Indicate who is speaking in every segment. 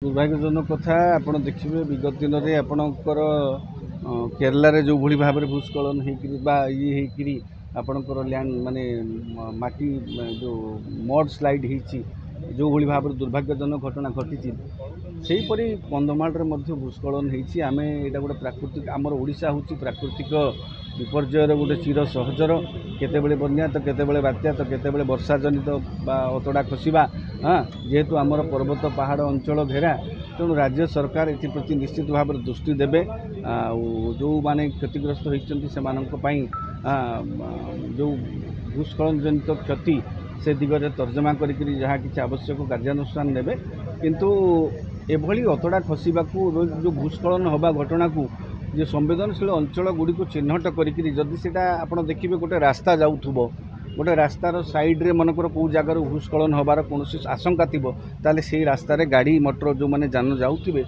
Speaker 1: दुर्भाग्यजनक कथा आप देखिए विगत दिन में आपणकर केरला जो भली भाव में भूस्खलन ये आपणकर लैंड माने माटी जो मड स्लाइड होती जो भली भाव दुर्भाग्यजनक घटना घटी सेहीपरि कंधमाल भूस्खलन होती आम यहाँ गोटे प्राकृतिक आमर ओडिशा हूँ प्राकृतिक विपर्ययर गोटे चिर सहजर केतेबेले बन्या तो केतेबेले बात्या तो केतेबेले वर्षा जनित अतड़ा खसवा हाँ जेहेतु आमर पर्वत पहाड़ अंचल घेरा तेणु राज्य सरकार एप्रति निश्चित भाव दृष्टि देवे जो माने क्षतिग्रस्त होती जो भूस्खलन जनित क्षति से दिगरे तर्जमा करी जहाँ किसी आवश्यक कार्यानुष्ठान नेबे किंतु एभली अतड़ा खसवा जो भूस्खलन हवा घटना को जे संवेदनशील अंचल गुड़ी को चिन्हट करी जदि से आप देखिए गोटे रास्ता जाऊथुबो गोटे रास्तार साइड्रे मनकर कौ जगार भूस्खलन हबार कौन आशंका थी ताले से रास्तार गाड़ी मोटर जो मैंने जान जाऊे से भी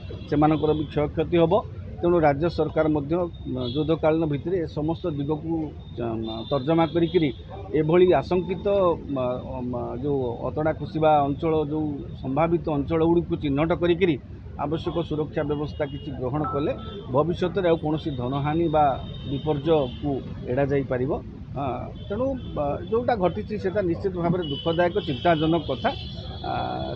Speaker 1: क्षयक्षति हम तेणु राज्य सरकार युद्धकालीन भितर समस्त दिग को तर्जमा करी आशंकित जो अतड़ा खसवा अंचल जो संभावित अंचल गुड़ी को चिन्हट करी आवश्यक सुरक्षा व्यवस्था किसी ग्रहण कले भविष्य में कौन धनहानि बा विपर्य को एड़ा जाई पारिबो। तेणु जोटा घटी से निश्चित भाव में दुखदायक चिंताजनक कथा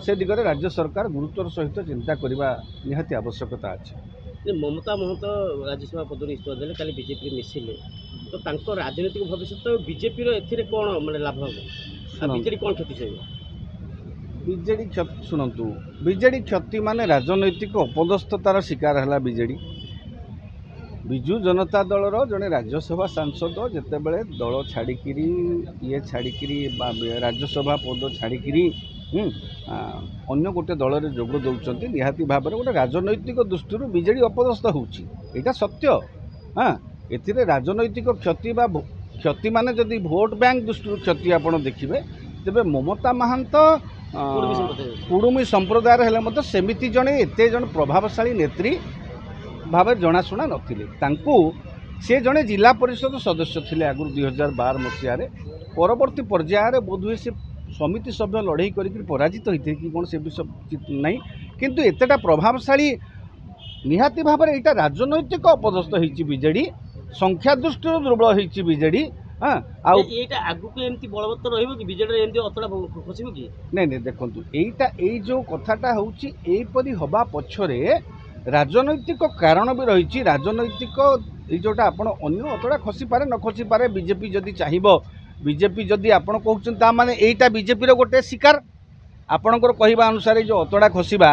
Speaker 1: से दिगरे राज्य सरकार गुरुत्वर सहित चिंता करने निहाती आवश्यकता अच्छे।
Speaker 2: ममता महंत राज्यसभा पद इस्तीफा देले काली बीजेपी मिसिले तो तांको राजनीतिक भविष्य बीजेपी एथिरे कोन माने लाभ हो बीजेडी कोन क्षति सही
Speaker 1: बीजेडी क्षति शुणु बीजेडी क्षति माने राजनैतिक अपदस्थतार शिकार है बीजेडी विजु जनता दलर जड़े राज्यसभा सांसद जितेबले दल छाड़िकी ये छाड़िकी राज्यसभा पद छाड़िकी अन्य गोटे दल में जोग दौरान निहाती भाव में गोटे राजनैतिक दृष्टि बीजेडी अपदस्थ होता सत्य। हाँ ए राजनैतिक क्षति बा क्षति माने जदि भोट बैंक दृष्टि क्षति आप देखिए तेरे ममता महांत कुड़ुमी संप्रदायर हेले सेमिति जड़े एते जन प्रभावशाली नेत्री भाव जनाशुना नथिले से जड़े जिला परिषद सदस्य थे आगुरी 2012 मसीह परवर्ती पर्यायर बोधहुए से समिति सभ्य लड़े करके पराजित होते कि कौन से विषय नहीं किंतु एतेटा प्रभावशाली निहाती भाव में यहाँ राजनैतिक अपदस्थ होती बीजेडी संख्या दृष्टि दुर्बल होती बीजेडी। हाँ
Speaker 2: आगु एमती बलवत्तर रहिबो कि बीजेडी एमती अतड़ा खसिबो कि
Speaker 1: नहीं देखंतु एटा ए जो कथाटा होची एपरि हबा पछरे राजनैतिक कारण भी रही राजनैतिक जोटा आपण अन्य अतड़ा खसी पारे न खसी पारे बीजेपी जदि चाहिबो बीजेपी जदि आपण कहउछन ता माने एटा बीजेपी रो गोटे शिकार आपणकर कहवा अनुसार जो अतड़ा खसवा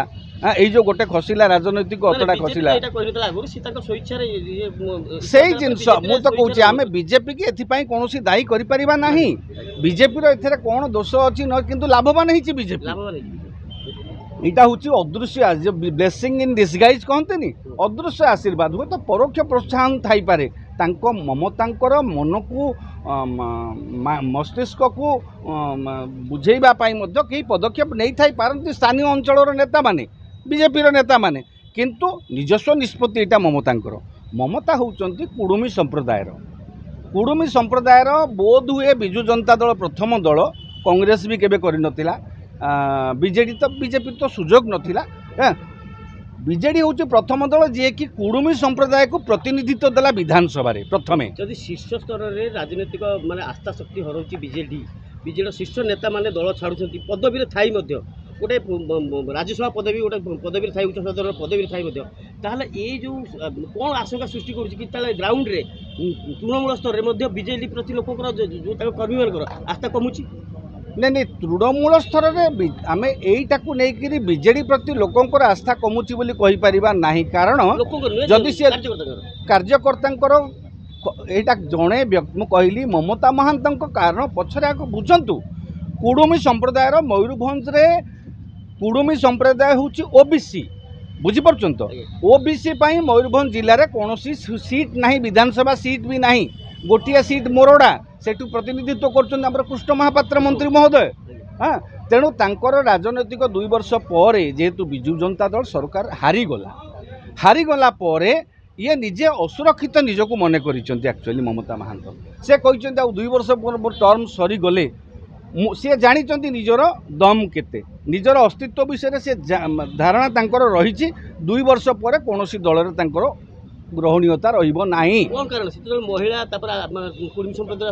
Speaker 1: ये जो गोटे खसला राजनैतिक अतड़ा खसला से जिनस मु तो कहूँ आम बीजेपी की एथि कौन दायी करिपरिबा नाही बीजेपी रो एथरे कौन दोष अच्छी न किंतु लाभवान होती बीजेपी यहाँ हूँ अदृश्य ब्लेसिंग इन डिसगाइज कहते अदृश्य आशीर्वाद हुए तो परोक्ष प्रोत्साहन थाई पारे ममतांकर मन को मस्तिष्क को बुझेबा कई पदक्षेप नहीं थाई पारती स्थानीय अंचल नेता माने बीजेपी नेता माने किंतु निजस्व निष्पत्ति यहाँ ममतांकर ममता होउचंती कुड़ुमी संप्रदायर बोध हुए विजु जनता दल प्रथम दल कांग्रेस भी केबे करि नथिला बीजेडी तो बीजेपी तो सुजोग नथिला बीजेडी हूँ प्रथम दल जी कि कुड़ुमी संप्रदाय को प्रतिनिधित्व देला विधानसभा प्रथमे
Speaker 2: जदि शीर्ष स्तर में राजनीतिक माने आस्था शक्ति हरउची बीजेडी शीर्ष नेता माने दल छाड़ुछंती पदवी थाई मध्य गोटे राज्यसभा पदवी गोटे पदवी थाई उच्च सदन पदवी थाई ताहले ये जो कौन आशंका सृष्टि करुँच ग्राउंड रे तृणमूल स्तर में बीजेडी प्रति लोकंर जो कर्मी मान आस्था कमुची
Speaker 1: नहीं तृणमूल स्तर में आम यहीटा को लेकर बीजेडी प्रति लोकंर आस्था कमुची बोली कहि परिबा नाही कारण जदि से कार्यकर्ता यहाँ जड़े व्यक्ति कहली ममता महांत कारण पछरे आगे बुझंतु कुड़ुमी संप्रदायर मयूरभंज रे कुड़ुमी संप्रदाय हूँ ओबीसी बुझीपार तो ओबीसी मयूरभंज जिले में कौन सीट ना विधानसभा सीट भी ना गोटे सीट मोरडा सेठू प्रतिनिधित्व कर कृष्ण महापात्र मंत्री महोदय। हाँ तेणु तांकर राजनैतिक 2 वर्ष पर जेहेतु विजु जनता दल सरकार हारीगला पर ये निजे असुरक्षित निजक मन कर एक्चुअली ममता महांत से कहते 2 वर्ष पर टर्म सरीगले सी जानी निजर दम केते निजर अस्तित्व विषय से धारणा तांकर रही 2 वर्ष पर कौन दल ग्रहणीयता रही
Speaker 2: महिला कुर्मी संप्रदाय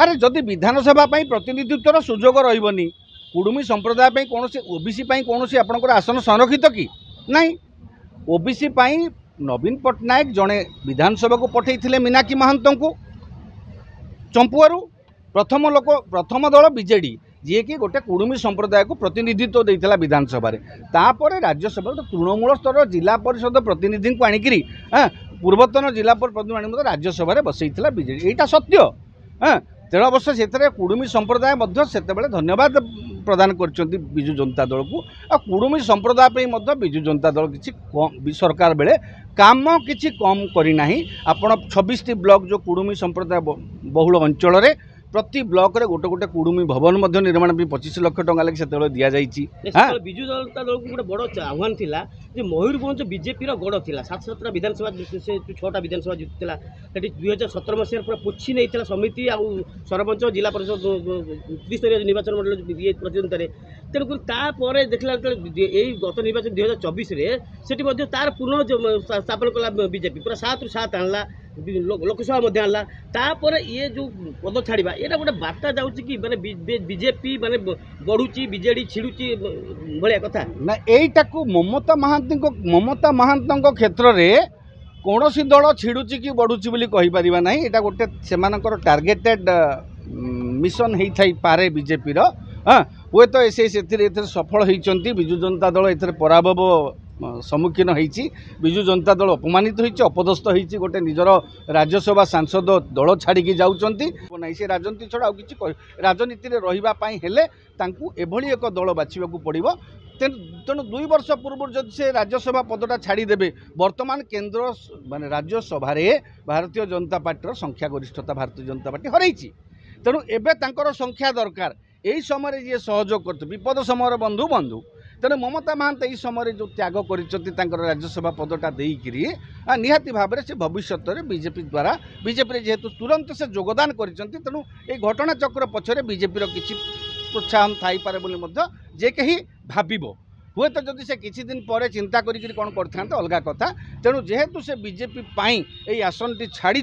Speaker 1: अरे जदि विधानसभा प्रतिनिधित्वर सुजोग रही कुडुमी संप्रदाय कौन ओबीसी कौन आपंकर आसन संरक्षित कि नहीं ओबीसी नवीन पट्टनायक जड़े विधानसभा को पठे मीनाक्षी महांत को चंपुआरू प्रथम दल बीजेडी जी कि गोटे कुडुमी संप्रदाय को प्रतिनिधित्व देता विधानसभा तापर राज्यसभा तृणमूल स्तर जिला परिषद प्रतिनिधि को आणिकी पूर्वतन जिला प्रतिनिधि राज्यसभा बसईला बीजेडी यहाँ सत्य तेरह वर्ष से कुडुमी संप्रदाय से धन्यवाद प्रदान कर विजु जनता दल को आ कुडुमी संप्रदाय विजु जनता दल किसी सरकार बेले काम किसी कम करना आपण 26टी ब्लॉक जो कुडुमी संप्रदाय बहुल अंचल रे प्रति ब्लॉक रे गोटे गोटे कुडुमी भवन निर्माण 25 लाख टंका लगे से दिया जाइए
Speaker 2: विजु जनता दल को गोटे बड़ आह्वान थिला जे मयूरभंज बीजेपी गढ़ थिला 7 विधानसभा से 6टा विधानसभा जीतला 2017 मसीह पूरा पोछि नहीं समिति आ सरपंच जिला परिषद त्रिस्तरीय निर्वाचन मंडल प्रतिद्वंदिता तेणुक तापर देखला गत निर्वाचन 2024 से तार पुनः स्थापन कला बीजेपी पूरा 7 ରୁ 7 आणला लोकसभा आणला तापर ये जो पद छाड़ा यहाँ गोटे बार्ता जाऊँगी कि माने बीजेपी माने बढ़ुची बीजेडी छिड़ुची भाया कथा
Speaker 1: ना यहीटा को ममता महांत क्षेत्र में कौन सी दल छिड़ुची कि बढ़ुची बोली कहीपर ना यहाँ गोटे से टार्गेटेड मिशन होता पारे बीजेपी हे तो से सफल होती विजु जनता दल ए पराभव सम्मुखीन होती विजु जनता दल अपमानित होती अपदस्थ होती गोटे निजर राज्यसभा सांसद दल छाड़ी जाऊँगी से राजनीति छड़ा कि राजनीति में रही एभली एक दल बाछा पड़ो तेणु 2 वर्ष पूर्व जब से राज्यसभा पदटा छाड़ीदेवे बर्तमान केन्द्र माने राज्यसभा भारतीय जनता पार्टी संख्यागरिष्ठता भारतीय जनता पार्टी हरई तेणु एवं संख्या दरकार यही समय जी सहयोग कर विपद समय बंधु बंधु तेणु ममता महांत यही समय जो त्याग कर राज्यसभा पदटा देकरी निहाती भाव से भविष्य में बीजेपी द्वारा बीजेपी जेहेतु तुरंत से योगदान कर तेणु ये घटना चक्र पछरे बीजेपी किसी प्रोत्साहन थाईपे बोली जे कहीं भाव हुए तो जदि से किसी दिन पर चिंता करी कौन करते अलग कथा तेणु जेहेतु से बीजेपी आसन टी छाड़ी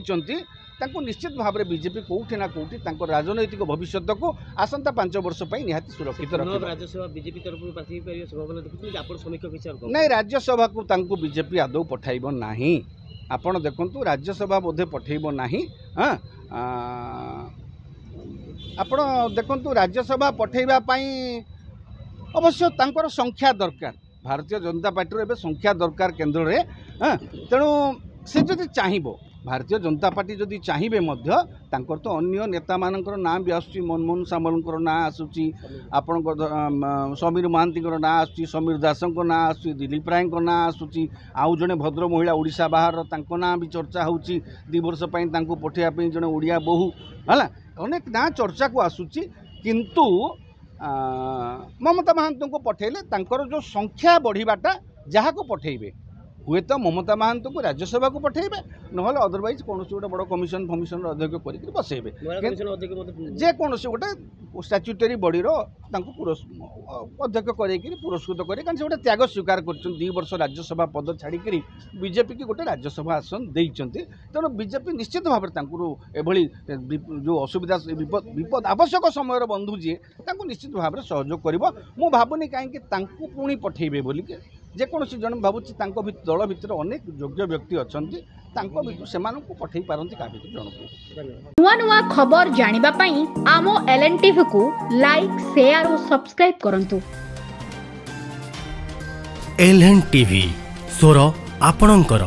Speaker 1: निश्चित भाव में बीजेपी कौटी ना कौटी राजनैतिक भविष्य को आसंता 5 वर्ष निहाती सुरक्षित नहीं राज्यसभा को बीजेपी आदौ पठाइब ना आपण देखु राज्यसभा बोधे पठेब ना आपण देखु राज्यसभा पठेबापी अवश्य तांकर संख्या दरकार भारतीय जनता पार्टी एवं संख्या दरकार केन्द्र में तेणु से जदि चाहिए भारतीय जनता पार्टी जदि चाहिए तो अन्य नेता मानकर ना भी आसूँ मनमोहन सामल ना आसूँ आपण समीर महांती ना आसूँ समीर दास ना आसूँ दिलीप राय ना आसूँ आउ जड़े भद्र महिला ओडिशा बाहर ना भी चर्चा हो 2 वर्ष पठाइबा जड़े ओडिया बोहू है अनेक ना चर्चा को आसूँ किंतु ममता महांत को पठेले जो संख्या बढ़ाटा जहाँ को पठेबे हुए तो ममता महांत को राज्यसभा को पठेबे ना अदरवाइज कौन गोटे बड़ कमिशन फमिशन अध्यक्ष कर बसैबे जेकोसी गोटे स्टाच्यूटरी बॉडी अध्यक्ष कर पुरस्कृत करें कारण से गोटे त्याग स्वीकार कर 2 वर्ष राज्यसभा पद छाड़ी बीजेपी की गोटे राज्यसभा आसन देते तेणु बीजेपी निश्चित भाव में एभली जो असुविधा विपद आवश्यक समय बंधु जी निश्चित भाव में सहयोग कर मु भावुनी कहीं पुणी पठेबे बोली जेकोसी जन भावुची दल भितर अनेक योग्य व्यक्ति अच्छा से पठे पारती क्या जन
Speaker 3: नुआ नुआ खबर जानिबा पई आमो LNTV को लाइक शेयर और सब्सक्राइब करंतु।
Speaker 4: LNTV स्वर आपणंकर।